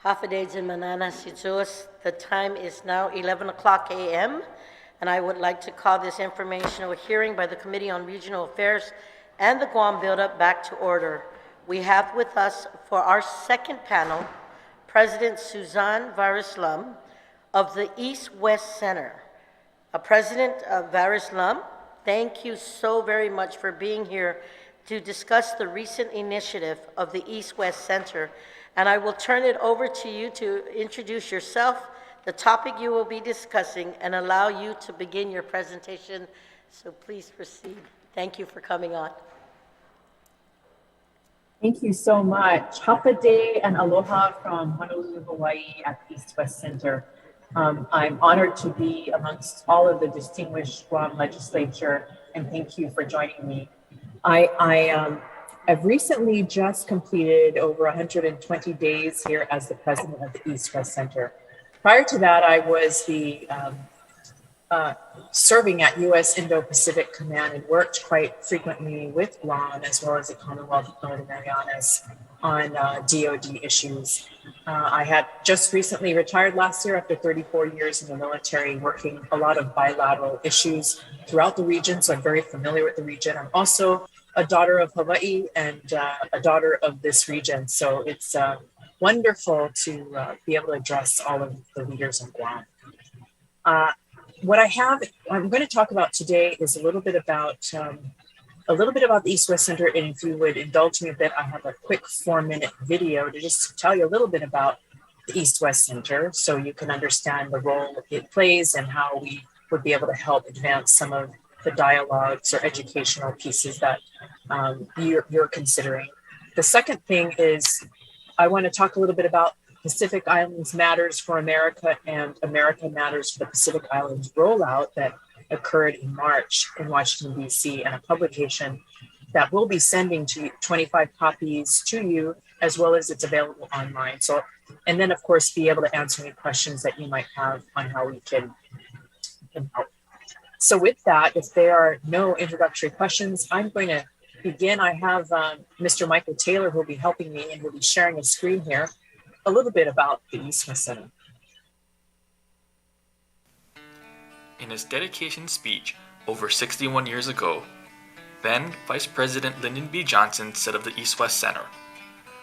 Hafidades in Manana Sizuas. The time is now 11 o'clock a.m., and I would like to call this informational hearing by the Committee on Regional Affairs and the Guam Buildup back to order. We have with us for our second panel, President Suzanne Vares-Lum of the East-West Center. President Vares-Lum, thank you so very much for being here to discuss the recent initiative of the East-West Center. And I will turn it over to you to introduce yourself, the topic you will be discussing, and allow you to begin your presentation. So please proceed. Thank you for coming on. Thank you so much. Hafa Day and aloha from Honolulu, Hawaii at the East-West Center. I'm honored to be amongst all of the distinguished Guam legislature, and thank you for joining me. I've recently just completed over 120 days here as the president of the East-West Center. Prior to that, I was serving at U.S. Indo-Pacific Command and worked quite frequently with Guam as well as the Commonwealth of Northern Marianas on DoD issues. I had just recently retired last year after 34 years in the military, working a lot of bilateral issues throughout the region, so I'm very familiar with the region. I'm also a daughter of Hawaii and a daughter of this region, so it's wonderful to be able to address all of the leaders in Guam. I'm going to talk about today is a little bit about the East-West Center, and if you would indulge me a bit, I have a quick 4-minute video to just tell you a little bit about the East-West Center so you can understand the role it plays and how we would be able to help advance some of the dialogues or educational pieces that you're considering. The second thing is I want to talk a little bit about Pacific Islands Matters for America and America Matters for the Pacific Islands rollout that occurred in March in Washington, D.C., and a publication that we'll be sending to 25 copies to you, as well as it's available online. So, and then of course, be able to answer any questions that you might have on how we can help. So with that, if there are no introductory questions, I'm going to begin. I have Mr. Michael Taylor who will be helping me, and we'll be sharing a screen here, a little bit about the East-West Center. In his dedication speech over 61 years ago, then Vice President Lyndon B. Johnson said of the East-West Center,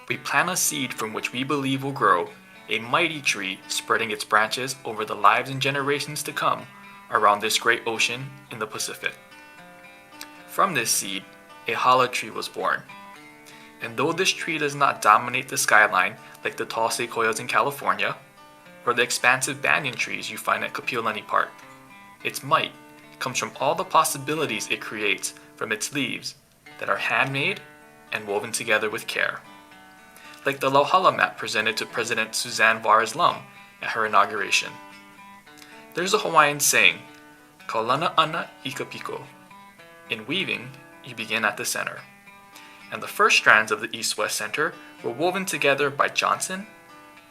"We plant a seed from which we believe will grow a mighty tree spreading its branches over the lives and generations to come around this great ocean in the Pacific." From this seed, a hollow tree was born. And though this tree does not dominate the skyline like the tall sequoias in California, or the expansive banyan trees you find at Kapiolani Park, its might comes from all the possibilities it creates from its leaves that are handmade and woven together with care. Like the Lauhala map presented to President Suzanne Vares-Lum at her inauguration. There's a Hawaiian saying, "Kaulana ana ikapiko." In weaving, you begin at the center. And the first strands of the East-West Center were woven together by Johnson,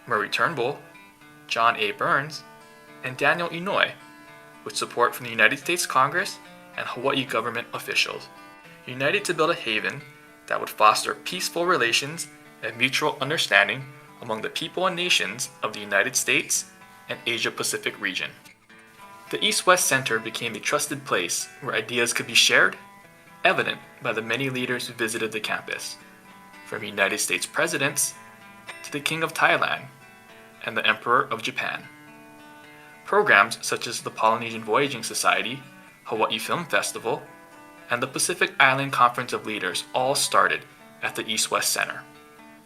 Murray Turnbull, John A. Burns, and Daniel Inouye, with support from the United States Congress and Hawaii government officials, united to build a haven that would foster peaceful relations and mutual understanding among the people and nations of the United States and Asia-Pacific region. The East-West Center became a trusted place where ideas could be shared, evident by the many leaders who visited the campus, from United States presidents to the King of Thailand and the Emperor of Japan. Programs such as the Polynesian Voyaging Society, Hawaii Film Festival, and the Pacific Island Conference of Leaders all started at the East-West Center.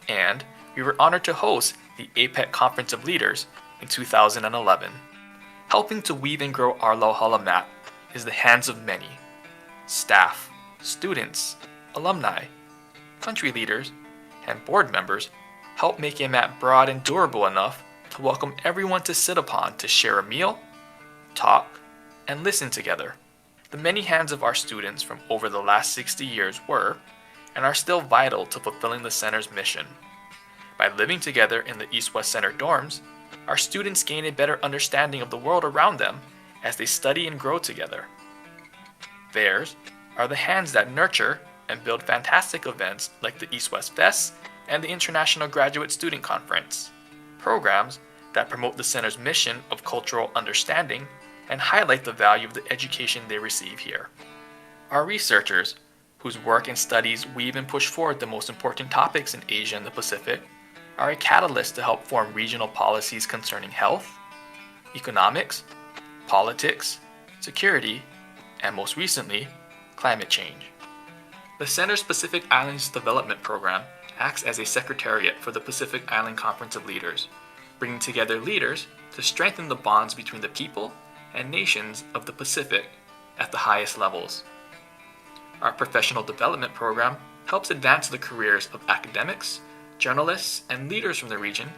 And we were honored to host the APEC Conference of Leaders in 2011. Helping to weave and grow our Lauhala map is the hands of many: staff, students, alumni, country leaders, and board members help make a map broad and durable enough to welcome everyone to sit upon to share a meal, talk, and listen together. The many hands of our students from over the last 60 years were, and are still vital to fulfilling the center's mission. By living together in the East-West Center dorms, our students gain a better understanding of the world around them as they study and grow together. Theirs are the hands that nurture and build fantastic events like the East-West Fest and the International Graduate Student Conference. programs that promote the center's mission of cultural understanding and highlight the value of the education they receive here. Our researchers, whose work and studies weave and push forward the most important topics in Asia and the Pacific, are a catalyst to help form regional policies concerning health, economics, politics, security, and most recently, climate change. The Center's Pacific Islands Development Program acts as a secretariat for the Pacific Island Conference of Leaders, bringing together leaders to strengthen the bonds between the people and nations of the Pacific at the highest levels. Our professional development program helps advance the careers of academics, journalists, and leaders from the region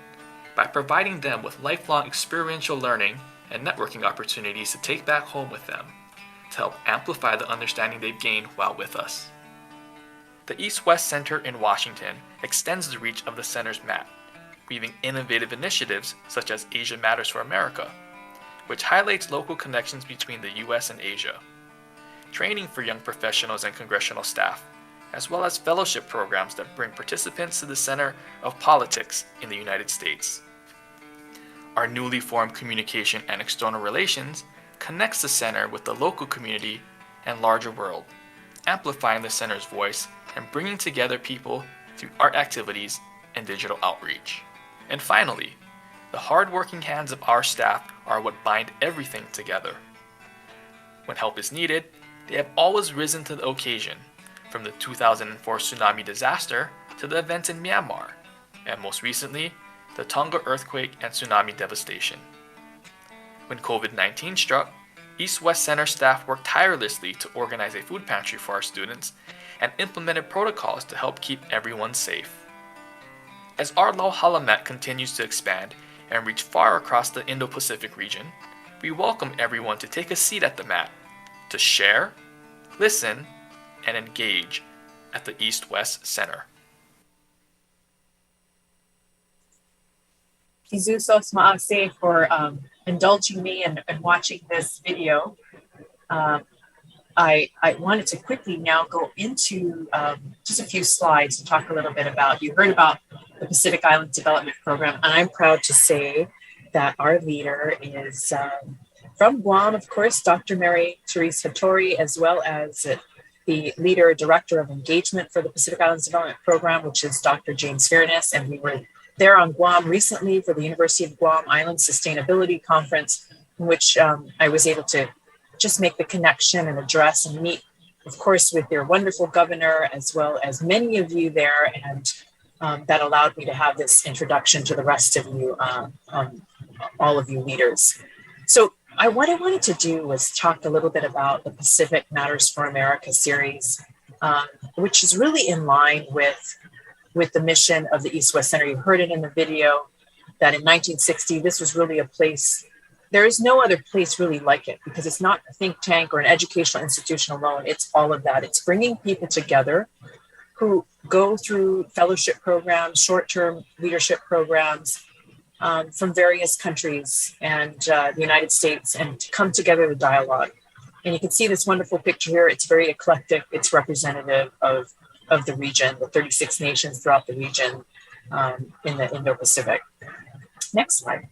by providing them with lifelong experiential learning and networking opportunities to take back home with them to help amplify the understanding they've gained while with us. The East-West Center in Washington extends the reach of the center's map, weaving innovative initiatives such as Asia Matters for America, which highlights local connections between the U.S. and Asia, training for young professionals and congressional staff, as well as fellowship programs that bring participants to the center of politics in the United States. Our newly formed Communication and External Relations connects the center with the local community and larger world, amplifying the center's voice and bringing together people through art activities and digital outreach. And finally, the hard-working hands of our staff are what bind everything together. When help is needed, they have always risen to the occasion, from the 2004 tsunami disaster to the events in Myanmar, and most recently, the Tonga earthquake and tsunami devastation. When COVID-19 struck, East-West Center staff worked tirelessly to organize a food pantry for our students and implemented protocols to help keep everyone safe. As our Lauhala Met continues to expand and reach far across the Indo-Pacific region, we welcome everyone to take a seat at the mat, to share, listen, and engage at the East-West Center. Jesus Maase for indulging me and watching this video. I wanted to quickly now go into just a few slides to talk a little bit about, you heard about the Pacific Islands Development Program, and I'm proud to say that our leader is from Guam, of course, Dr. Mary Therese Hattori, as well as the leader, director of engagement for the Pacific Islands Development Program, which is Dr. James Fairness, and we were there on Guam recently for the University of Guam Island Sustainability Conference, in which I was able to just make the connection and address and meet, of course, with your wonderful governor, as well as many of you there. And that allowed me to have this introduction to the rest of you, all of you leaders. So what I wanted to do was talk a little bit about the Pacific Matters for America series, which is really in line with the mission of the East-West Center. You heard it in the video that in 1960, this was really a place, there is no other place really like it, because it's not a think tank or an educational institution alone. It's all of that. It's bringing people together who go through fellowship programs, short-term leadership programs from various countries and the United States, and to come together to dialogue. And you can see this wonderful picture here. It's very eclectic. It's representative of the region, the 36 nations throughout the region in the Indo-Pacific. Next slide.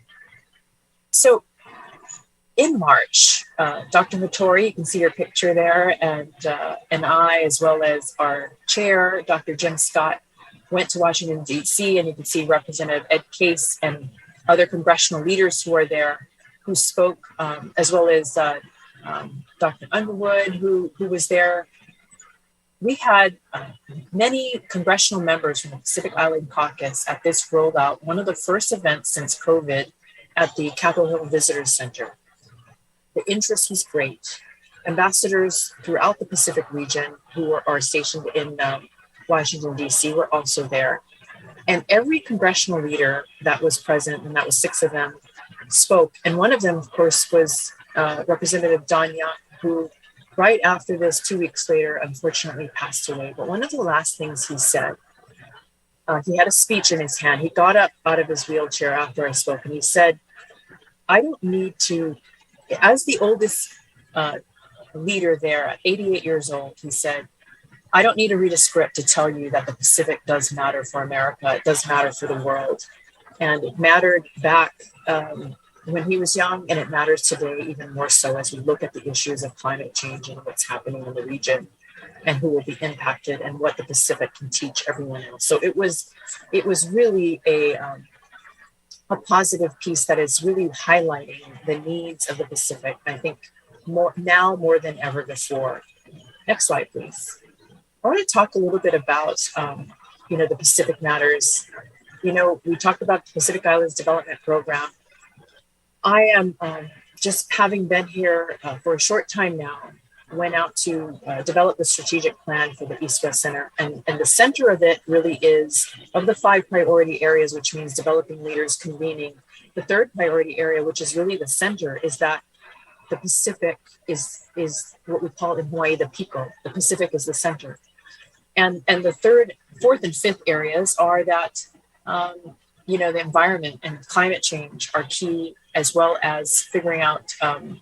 So in March, Dr. Hattori, you can see her picture there, and I, as well as our chair, Dr. Jim Scott, went to Washington, D.C., and you can see Representative Ed Case and other congressional leaders who are there who spoke, as well as Dr. Underwood, who was there. We had many congressional members from the Pacific Island Caucus at this rollout, one of the first events since COVID at the Capitol Hill Visitors Center. The interest was great. Ambassadors throughout the Pacific region who are stationed in Washington, D.C. were also there. And every congressional leader that was present, and that was 6 of them, spoke. And one of them, of course, was Representative Don Young, who right after this, 2 weeks later, unfortunately passed away. But one of the last things he said, he had a speech in his hand. He got up out of his wheelchair after I spoke, and he said, I don't need to, as the oldest leader there at 88 years old, he said, I don't need to read a script to tell you that the Pacific does matter for America. It does matter for the world. And it mattered back when he was young, and it matters today even more so as we look at the issues of climate change and what's happening in the region and who will be impacted and what the Pacific can teach everyone else. So it was really a positive piece that is really highlighting the needs of the Pacific, I think more than ever before. Next slide, please. I want to talk a little bit about, the Pacific matters. We talked about the Pacific Islands Development Program. I am just having been here for a short time now, went out to develop the strategic plan for the East-West Center. And the center of it really is, of the 5 priority areas, which means developing leaders, convening, the 3rd priority area, which is really the center, is that the Pacific is what we call in Hawaii the Pico. The Pacific is the center. And the 3rd, 4th, and 5th areas are that, the environment and climate change are key, as well as figuring out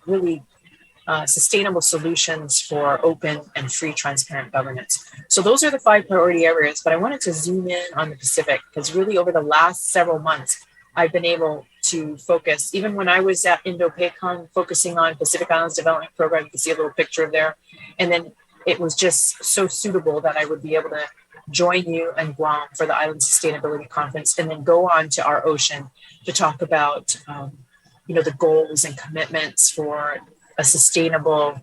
really sustainable solutions for open and free, transparent governance. So those are the 5 priority areas, but I wanted to zoom in on the Pacific because really over the last several months, I've been able to focus, even when I was at Indo-PACOM, focusing on Pacific Islands Development Program, you can see a little picture of there. And then it was just so suitable that I would be able to join you in Guam for the Island Sustainability Conference and then go on to our ocean to talk about, the goals and commitments for a sustainable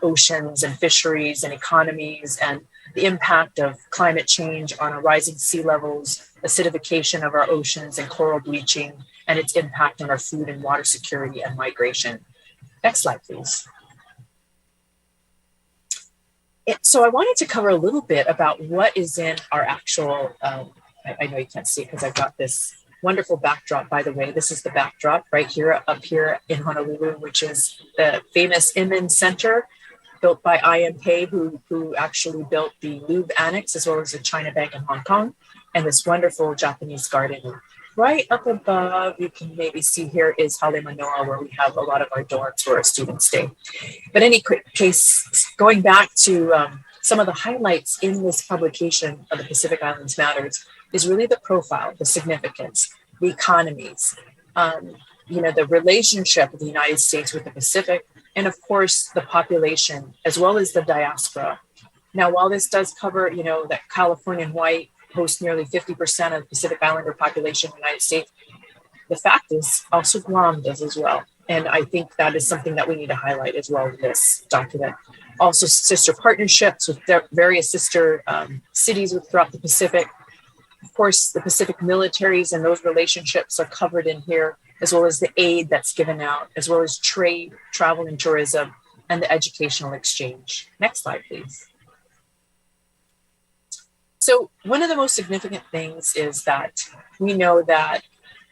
oceans and fisheries and economies, and the impact of climate change on our rising sea levels, acidification of our oceans and coral bleaching, and its impact on our food and water security and migration. Next slide, please. So I wanted to cover a little bit about what is in our actual, I know you can't see it because I've got this wonderful backdrop, by the way. This is the backdrop right here, up here in Honolulu, which is the famous Inman Center built by IMK, who actually built the Louvre Annex, as well as the China Bank in Hong Kong, and this wonderful Japanese garden. Right up above, you can maybe see here is Hale Manoa, where we have a lot of our dorms where our students stay. But any case, going back to some of the highlights in this publication of the Pacific Islands Matters is really the profile, the significance, the economies, the relationship of the United States with the Pacific, and of course, the population, as well as the diaspora. Now, while this does cover, that California and Hawaii host nearly 50% of the Pacific Islander population in the United States, the fact is also Guam does as well. And I think that is something that we need to highlight as well in this document. Also sister partnerships with various sister cities throughout the Pacific. Of course, the Pacific militaries and those relationships are covered in here, as well as the aid that's given out, as well as trade, travel and tourism, and the educational exchange. Next slide, please. So one of the most significant things is that we know that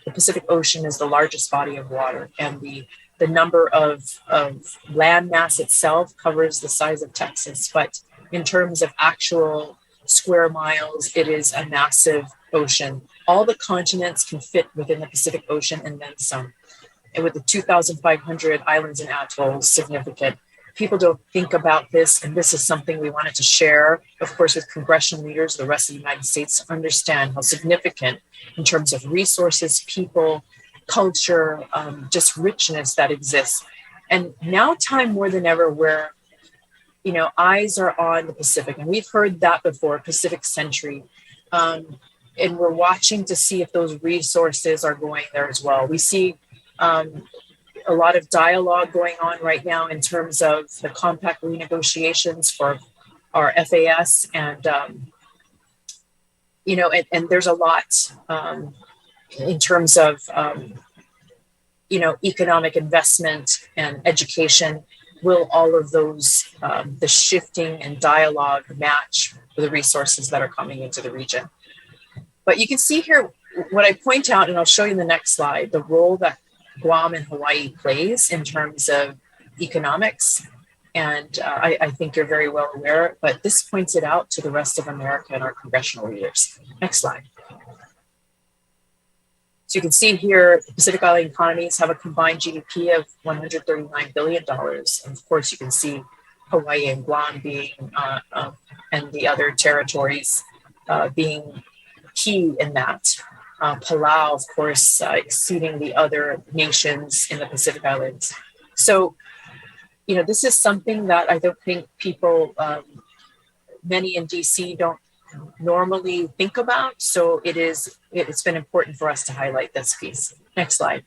the Pacific Ocean is the largest body of water, and the number of land mass itself covers the size of Texas. But in terms of actual square miles, it is a massive ocean. All the continents can fit within the Pacific Ocean and then some. And with the 2,500 islands and atolls, significant. People don't think about this, and this is something we wanted to share, of course, with congressional leaders, the rest of the United States, to understand how significant in terms of resources, people, culture, just richness that exists. And now time more than ever where, eyes are on the Pacific, and we've heard that before, Pacific Century. And we're watching to see if those resources are going there as well. We see a lot of dialogue going on right now in terms of the compact renegotiations for our FAS, and and there's a lot in terms of economic investment and education. Will all of those the shifting and dialogue match with the resources that are coming into the region? But you can see here what I point out, and I'll show you in the next slide, the role that Guam and Hawaii plays in terms of economics. And I think you're very well aware, but this points it out to the rest of America and our congressional leaders. Next slide. So you can see here, the Pacific Island economies have a combined GDP of $139 billion. And of course, you can see Hawaii and Guam being, and the other territories being key in that. Palau, of course, exceeding the other nations in the Pacific Islands. So, this is something that I don't think people, many in DC don't normally think about. So it's been important for us to highlight this piece. Next slide.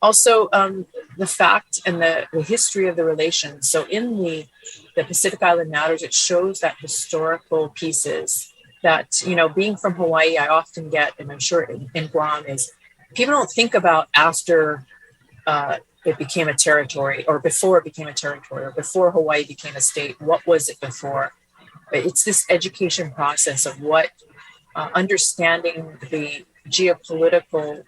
Also, the fact and the history of the relations. So in the Pacific Island Matters, it shows that historical pieces that, being from Hawaii, I often get, and I'm sure in Guam, is people don't think about after it became a territory, or before it became a territory, or before Hawaii became a state. What was it before? It's this education process of understanding the geopolitical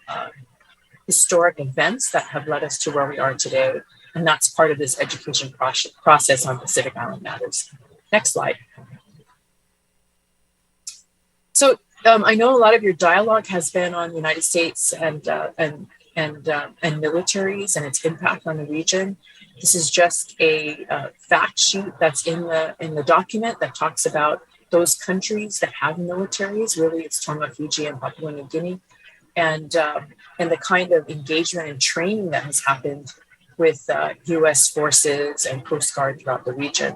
historic events that have led us to where we are today. And that's part of this education process on Pacific Island Matters. Next slide. So I know a lot of your dialogue has been on the United States and militaries and its impact on the region. This is just a fact sheet that's in the document that talks about those countries that have militaries. Really, it's Tonga, Fiji, and Papua New Guinea. And the kind of engagement and training that has happened with U.S. forces and Coast Guard throughout the region.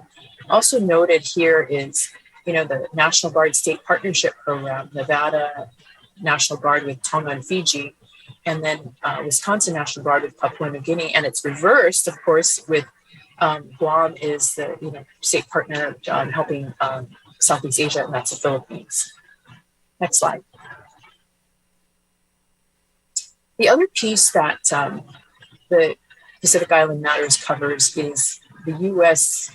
Also noted here is, the National Guard State Partnership Program, Nevada National Guard with Tonga and Fiji, and then Wisconsin National Guard with Papua New Guinea. And it's reversed, of course, with Guam is the state partner helping Southeast Asia, and that's the Philippines. Next slide. The other piece that the Pacific Island Matters covers is the U.S.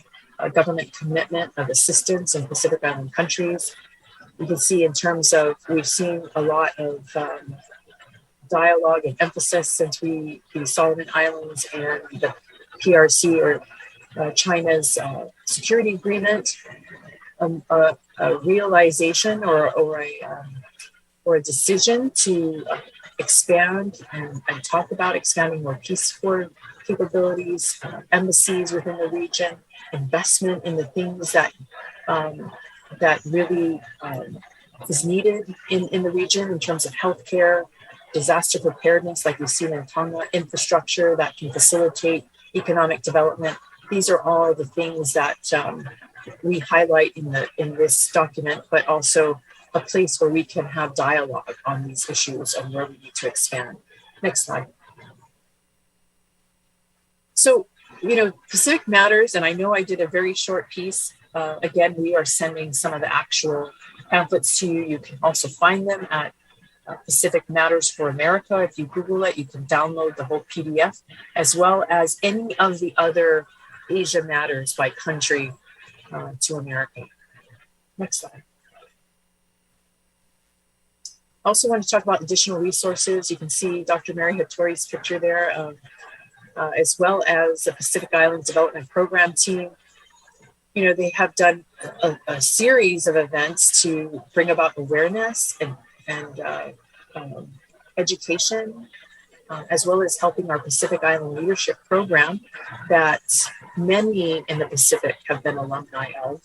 Government commitment of assistance in Pacific Island countries. You can see in terms of, we've seen a lot of dialogue and emphasis since the Solomon Islands and the PRC, or China's security agreement, a realization or a decision to expand and talk about expanding more Peace Corps capabilities, embassies within the region, investment in the things that really is needed in the region in terms of healthcare, disaster preparedness, like we've seen in Tonga, infrastructure that can facilitate economic development. These are all the things that we highlight in this document, but also a place where we can have dialogue on these issues and where we need to expand. Next slide. So, Pacific Matters, and I know I did a very short piece. Again, we are sending some of the actual pamphlets to you. You can also find them at Pacific Matters for America. If you Google it, you can download the whole PDF, as well as any of the other Asia Matters by country to America. Next slide. Also want to talk about additional resources. You can see Dr. Mary Hattori's picture there, as well as the Pacific Islands Development Program team. They have done a series of events to bring about awareness and education, as well as helping our Pacific Island Leadership Program that many in the Pacific have been alumni of.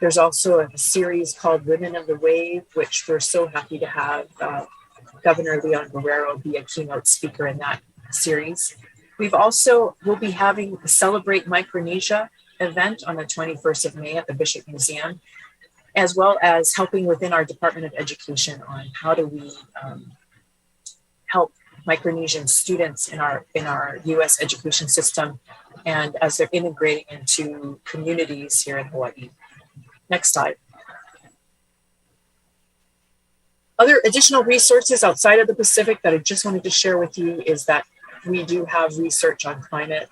There's also a series called Women of the Wave, which we're so happy to have Governor Leon Guerrero be a keynote speaker in that series. We'll be having a Celebrate Micronesia event on the 21st of May at the Bishop Museum, as well as helping within our Department of Education on how do we help Micronesian students in our U.S. education system, and as they're integrating into communities here in Hawaii. Next slide. Other additional resources outside of the Pacific that I just wanted to share with you is that we do have research on climate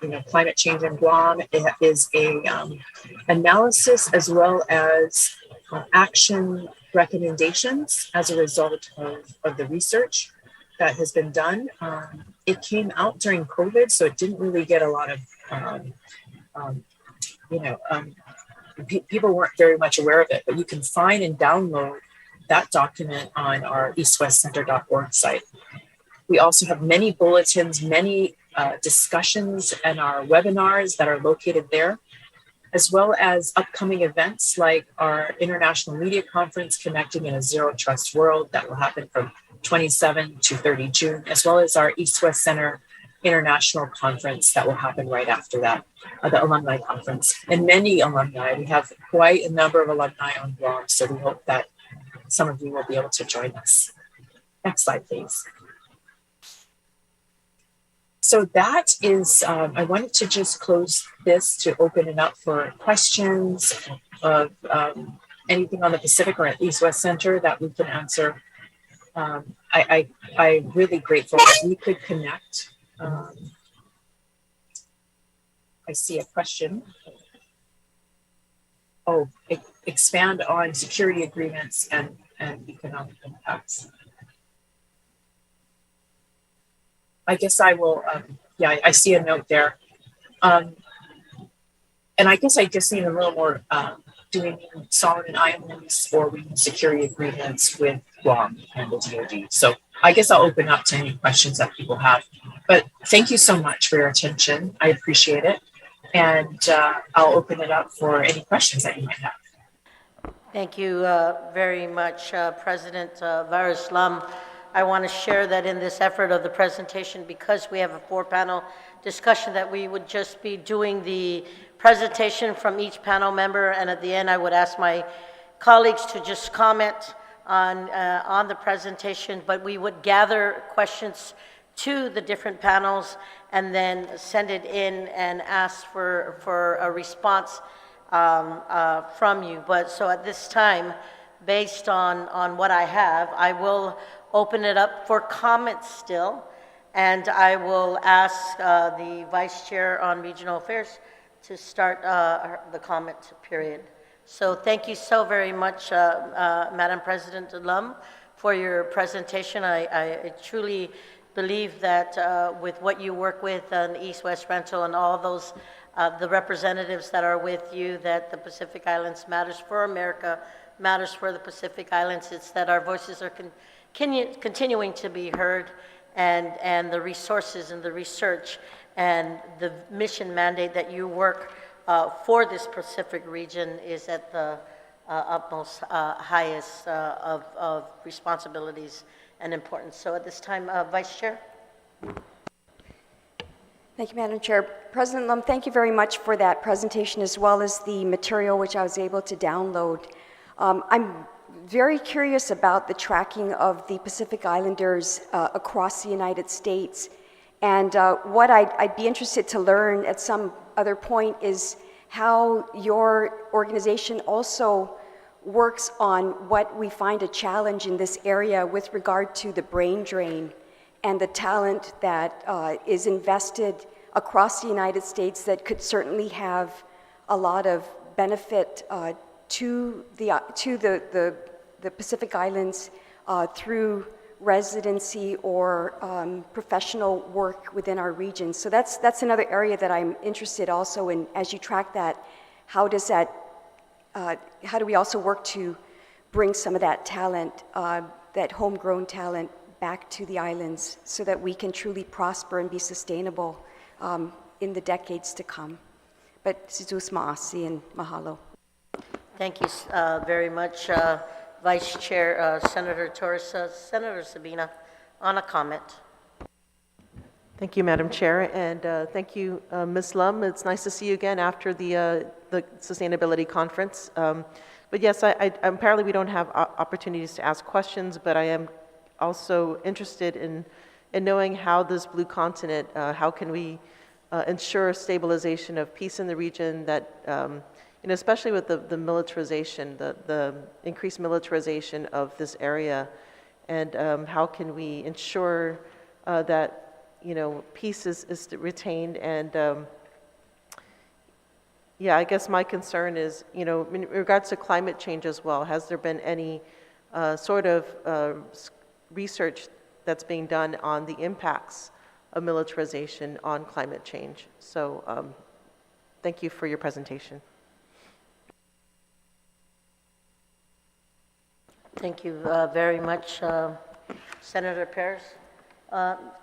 change in Guam. It is a analysis as well as action recommendations as a result of the research that has been done. It came out during COVID, so it didn't really get a lot of, people weren't very much aware of it, but you can find and download that document on our eastwestcenter.org site. We also have many bulletins, many discussions, and our webinars that are located there. as well as upcoming events like our International Media Conference Connecting in a Zero Trust World that will happen from 27 to 30 June, as well as our East-West Center International Conference that will happen right after that, the Alumni Conference. And many alumni, we have quite a number of alumni on Guam, so we hope that some of you will be able to join us. Next slide, please. So that is, I wanted to just close this to open it up for questions of anything on the Pacific or at East-West Center that we can answer. I'm really grateful that we could connect. I see a question. Oh, expand on security agreements and economic impacts. I guess I will, yeah, I see a note there. And I guess I just need a little more doing Solomon Islands or security agreements with Guam and the DoD. So I guess I'll open up to any questions that people have. But thank you so much for your attention. I appreciate it. And I'll open it up for any questions that you might have. Thank you very much, President Varaslam. I want to share that in this effort of the presentation, because we have a 4-panel discussion, that we would just be doing the presentation from each panel member, and at the end I would ask my colleagues to just comment on the presentation, but we would gather questions to the different panels and then send it in and ask for a response from you. But so at this time, based on what I have, I will open it up for comments still, and I will ask the Vice Chair on Regional Affairs to start the comment period. So thank you so very much, Madam President Lum, for your presentation. I truly believe that with what you work with on East-West Rental and all those, the representatives that are with you, that the Pacific Islands matters for America, matters for the Pacific Islands. It's that our voices are continuing to be heard, and the resources and the research and the mission mandate that you work for this Pacific region is at the utmost highest of responsibilities and importance. So at this time, Vice Chair. Thank you, Madam Chair. President Lum, thank you very much for that presentation, as well as the material which I was able to download. I'm very curious about the tracking of the Pacific Islanders across the United States. And what I'd be interested to learn at some other point is how your organization also works on what we find a challenge in this area with regard to the brain drain and the talent that is invested across the United States that could certainly have a lot of benefit to the Pacific Islands through residency or professional work within our region. So that's another area that I'm interested also in. As you track that, how does that, how do we also work to bring some of that talent, that homegrown talent, back to the islands so that we can truly prosper and be sustainable in the decades to come? But sizus ma'asi and mahalo. Thank you very much, Vice Chair Senator Torres. Senator Sabina, on a comment. Thank you, Madam Chair, and thank you, Ms. Lum. It's nice to see you again after the Sustainability Conference. But yes, apparently we don't have opportunities to ask questions, but I am also interested in knowing how this blue continent, how can we ensure stabilization of peace in the region, that and especially with the militarization, the increased militarization of this area, and how can we ensure that peace is retained. And yeah, I guess my concern is, in regards to climate change as well, has there been any sort of research that's being done on the impacts of militarization on climate change? So thank you for your presentation. Thank you very much, Senator Perez.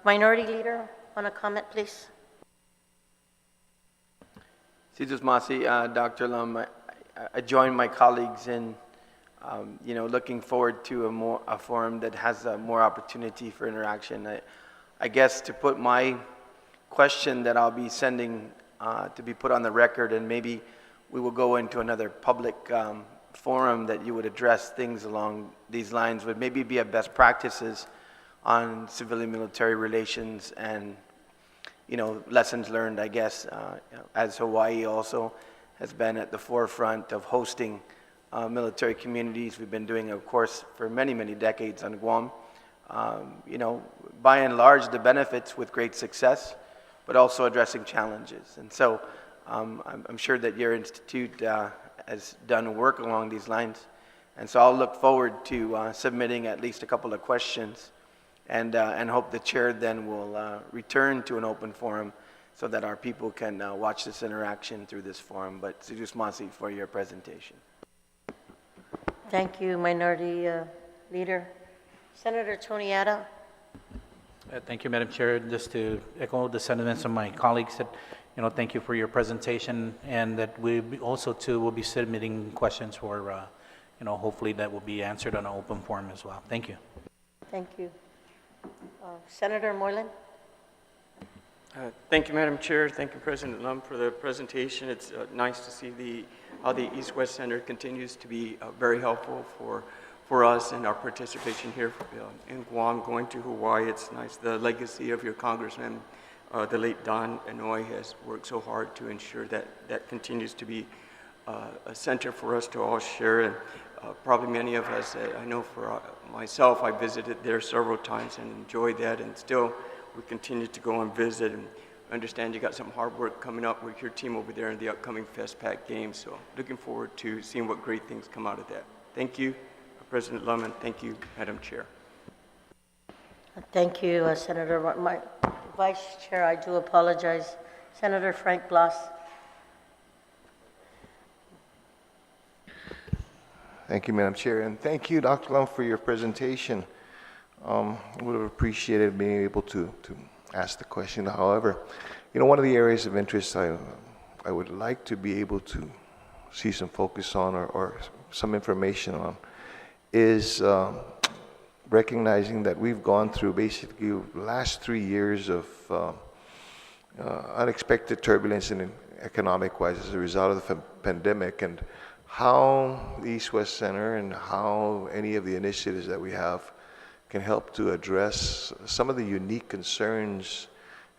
Minority Leader, on a comment, please. Sidus Masi, Dr. Lum, I join my colleagues in, looking forward to a forum that has more opportunity for interaction. I guess to put my question that I'll be sending to be put on the record, and maybe we will go into another public forum that you would address things along these lines, would maybe be a best practices on civilian-military relations and lessons learned, I guess, as Hawaii also has been at the forefront of hosting military communities. We've been doing, of course, for many, many decades on Guam. By and large, the benefits with great success, but also addressing challenges. And so I'm sure that your institute has done work along these lines. And so I'll look forward to submitting at least a couple of questions and hope the chair then will return to an open forum so that our people can watch this interaction through this forum. But Sidus Masi for your presentation. Thank you, Minority Leader. Senator Tony Ada. Thank you, Madam Chair. Just to echo the sentiments of my colleagues, that thank you for your presentation, and that we also too will be submitting questions for hopefully that will be answered on an open forum as well. Thank you. Thank you. Senator Moreland. Thank you, Madam Chair. Thank you, President Lum, for the presentation. It's nice to see how the East-West Center continues to be very helpful for us and our participation here in Guam, going to Hawaii. It's nice. The legacy of your Congressman, the late Don Inouye, has worked so hard to ensure that that continues to be a center for us to all share. And probably many of us, I know for myself, I visited there several times and enjoyed that, and still we continue to go and visit. And understand you got some hard work coming up with your team over there in the upcoming FestPac games. So looking forward to seeing what great things come out of that. Thank you, President Lum, and thank you, Madam Chair. Thank you, Senator. My Vice Chair, I do apologize. Senator Frank Blas. Thank you, Madam Chair, and thank you, Dr. Lum, for your presentation. I would have appreciated being able to ask the question. However, one of the areas of interest I would like to be able to see some focus on or some information on is recognizing that we've gone through basically the last 3 years of unexpected turbulence in economic-wise as a result of the pandemic, and how the East-West Center and how any of the initiatives that we have can help to address some of the unique concerns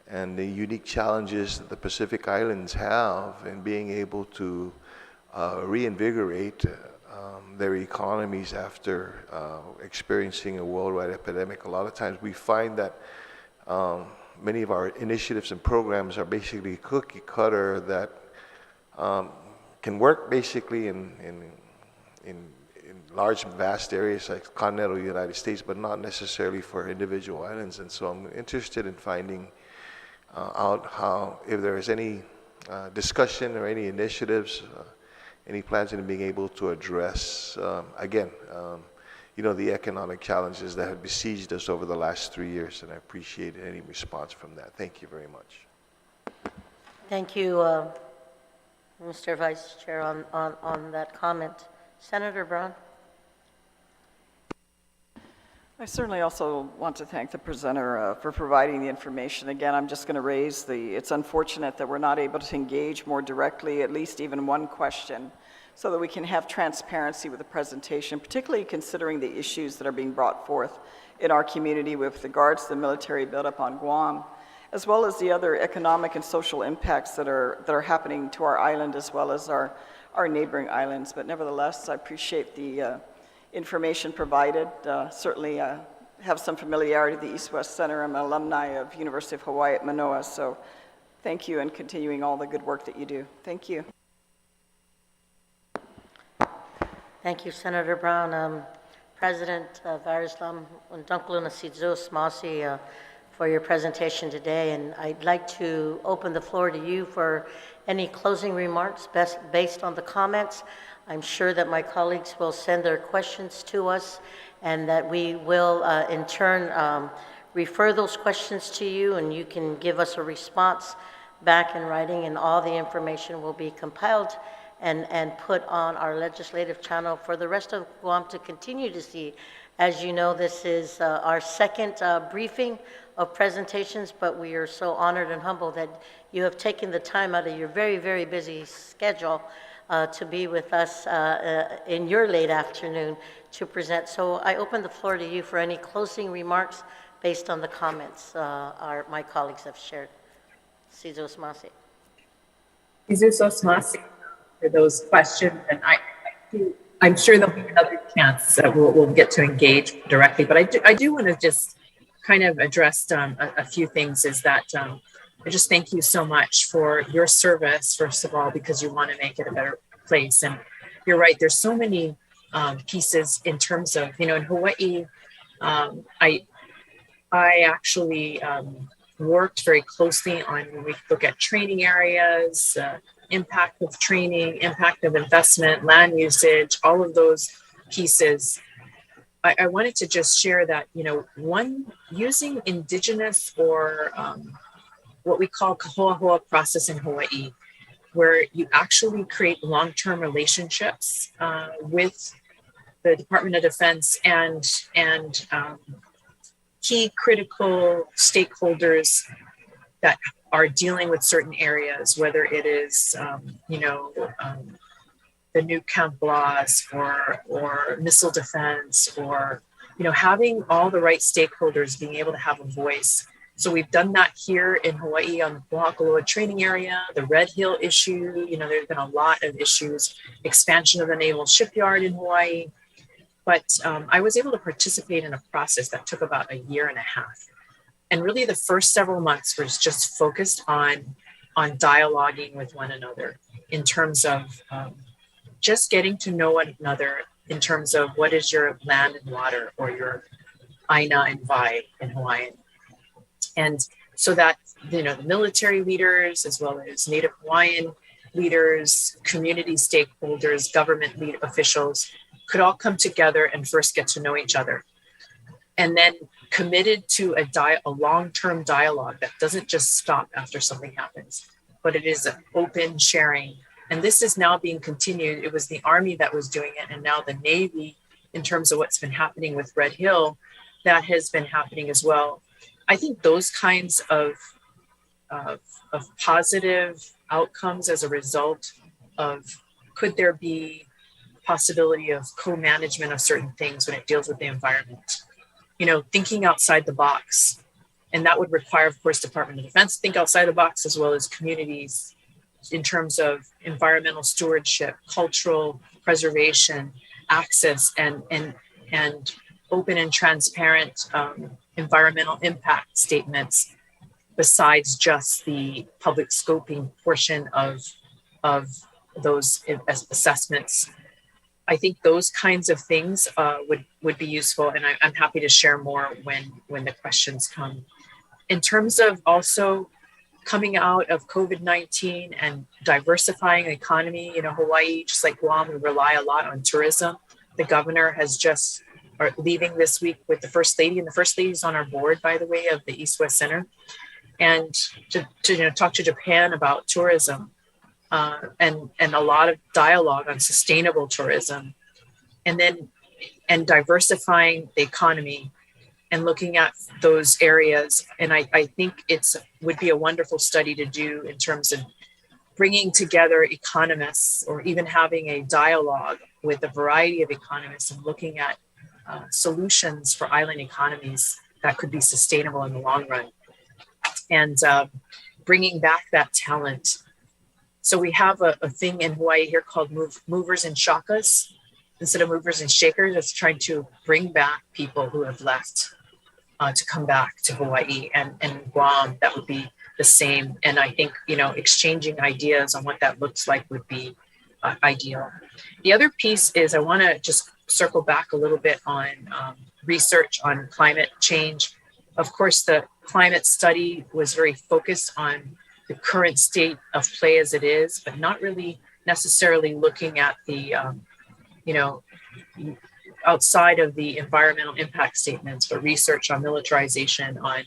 and the unique challenges that the Pacific Islands have in being able to reinvigorate their economies after experiencing a worldwide epidemic. A lot of times we find that many of our initiatives and programs are basically cookie cutter that can work basically in large, vast areas like continental United States, but not necessarily for individual islands. And so I'm interested in finding out how, if there is any discussion or any initiatives, any plans in being able to address, again, the economic challenges that have besieged us over the last 3 years, and I appreciate any response from that. Thank you very much. Thank you, Mr. Vice Chair, on that comment. Senator Brown. I certainly also want to thank the presenter for providing the information. Again, I'm just going to raise it's unfortunate that we're not able to engage more directly, at least even one question, so that we can have transparency with the presentation, particularly considering the issues that are being brought forth in our community with regards to the military buildup on Guam, as well as the other economic and social impacts that are happening to our island as well as our neighboring islands. But nevertheless, I appreciate the information provided. Certainly have some familiarity with the East-West Center. I'm an alumni of University of Hawaii at Manoa, so thank you and continuing all the good work that you do. Thank you. Thank you, Senator Brown. President Varislam Untunkluna Sidzus Masi, for your presentation today, and I'd like to open the floor to you for any closing remarks based on the comments. I'm sure that my colleagues will send their questions to us, and that we will in turn refer those questions to you, and you can give us a response back in writing, and all the information will be compiled and put on our legislative channel for the rest of Guam to continue to see. As you know, this is our second briefing of presentations, but we are so honored and humbled that you have taken the time out of your very, very busy schedule to be with us in your late afternoon to present. So I open the floor to you for any closing remarks based on the comments my colleagues have shared. Sizos Masi. Jesus Masi for those questions, and I'm sure there'll be another chance that we'll get to engage directly. But I do want to just kind of address a few things. Is that I just thank you so much for your service, first of all, because you want to make it a better place. And you're right, there's so many pieces in terms of, in Hawaii, I actually worked very closely on when we look at training areas, impact of training, impact of investment, land usage, all of those pieces. I wanted to just share that, using indigenous or what we call kahoahoa process in Hawaii, where you actually create long-term relationships with the Department of Defense and key critical stakeholders that are dealing with certain areas, whether it is, the new camp laws or missile defense, or, having all the right stakeholders being able to have a voice. So we've done that here in Hawaii on the Pohakuloa training area, the Red Hill issue, there's been a lot of issues, expansion of the naval shipyard in Hawaii. But I was able to participate in a process that took about a year and a half. And really the first several months was just focused on dialoguing with one another in terms of just getting to know one another in terms of what is your land and water, or your aina and vai in Hawaiian. And so that, the military leaders, as well as Native Hawaiian leaders, community stakeholders, government officials could all come together and first get to know each other. And then committed to a long-term dialogue that doesn't just stop after something happens, but it is an open sharing. And this is now being continued. It was the Army that was doing it, and now the Navy, in terms of what's been happening with Red Hill, that has been happening as well. I think those kinds of positive outcomes as a result of, could there be possibility of co-management of certain things when it deals with the environment, thinking outside the box. And that would require, of course, Department of Defense to think outside the box, as well as communities in terms of environmental stewardship, cultural preservation, access, and open and transparent environmental impact statements, besides just the public scoping portion of those assessments. I think those kinds of things would be useful, and I'm happy to share more when the questions come. In terms of also coming out of COVID-19 and diversifying the economy, Hawaii, just like Guam, we rely a lot on tourism. The governor has just are leaving this week with the First Lady, and the First Lady is on our board, by the way, of the East-West Center, and to talk to Japan about tourism. And a lot of dialogue on sustainable tourism, and diversifying the economy and looking at those areas. And I think would be a wonderful study to do in terms of bringing together economists, or even having a dialogue with a variety of economists and looking at solutions for island economies that could be sustainable in the long run, and bringing back that talent. So we have a thing in Hawaii here called movers and shakas, instead of movers and shakers. It's trying to bring back people who have left to come back to Hawaii, and Guam, that would be the same. And I think, exchanging ideas on what that looks like would be ideal. The other piece is I want to just circle back a little bit on research on climate change. Of course, the climate study was very focused on the current state of play as it is, but not really necessarily looking at the, outside of the environmental impact statements, but research on militarization on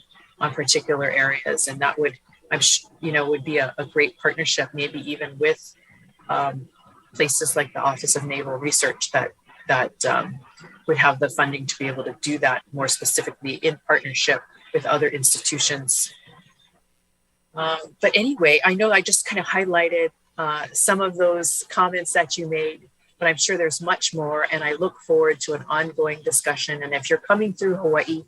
particular areas. And that would would be a great partnership, maybe even with places like the Office of Naval Research that would have the funding to be able to do that more specifically in partnership with other institutions. But anyway, I know I just kind of highlighted some of those comments that you made, but I'm sure there's much more, and I look forward to an ongoing discussion. And if you're coming through Hawaii,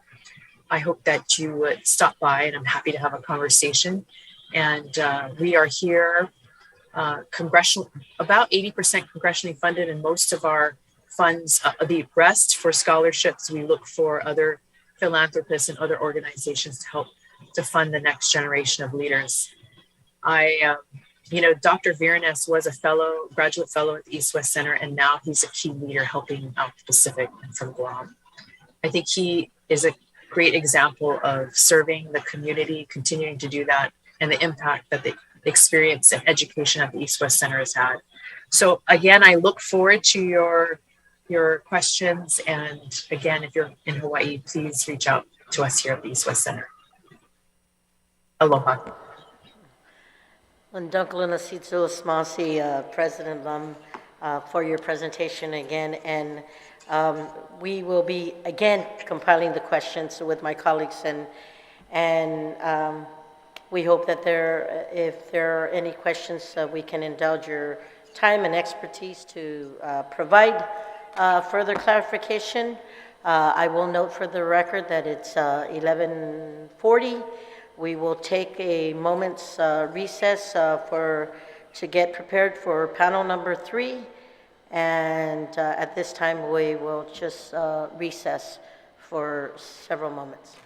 I hope that you would stop by, and I'm happy to have a conversation. And we are here, about 80% congressionally funded, and most of our funds, the rest for scholarships, we look for other philanthropists and other organizations to help to fund the next generation of leaders. Dr. Viranes was a graduate fellow at the East-West Center, and now he's a key leader helping out the Pacific and from Guam. I think he is a great example of serving the community, continuing to do that, and the impact that the experience and education at the East-West Center has had. So again, I look forward to your questions. And again, if you're in Hawaii, please reach out to us here at the East-West Center. Aloha. Undankala Nasitsu Smasi, President Lum, for your presentation again. And we will be, again, compiling the questions with my colleagues. And we hope that if there are any questions, we can indulge your time and expertise to provide further clarification. I will note for the record that it's 11:40. We will take a moment's recess to get prepared for panel number 3. And at this time, we will just recess for several moments.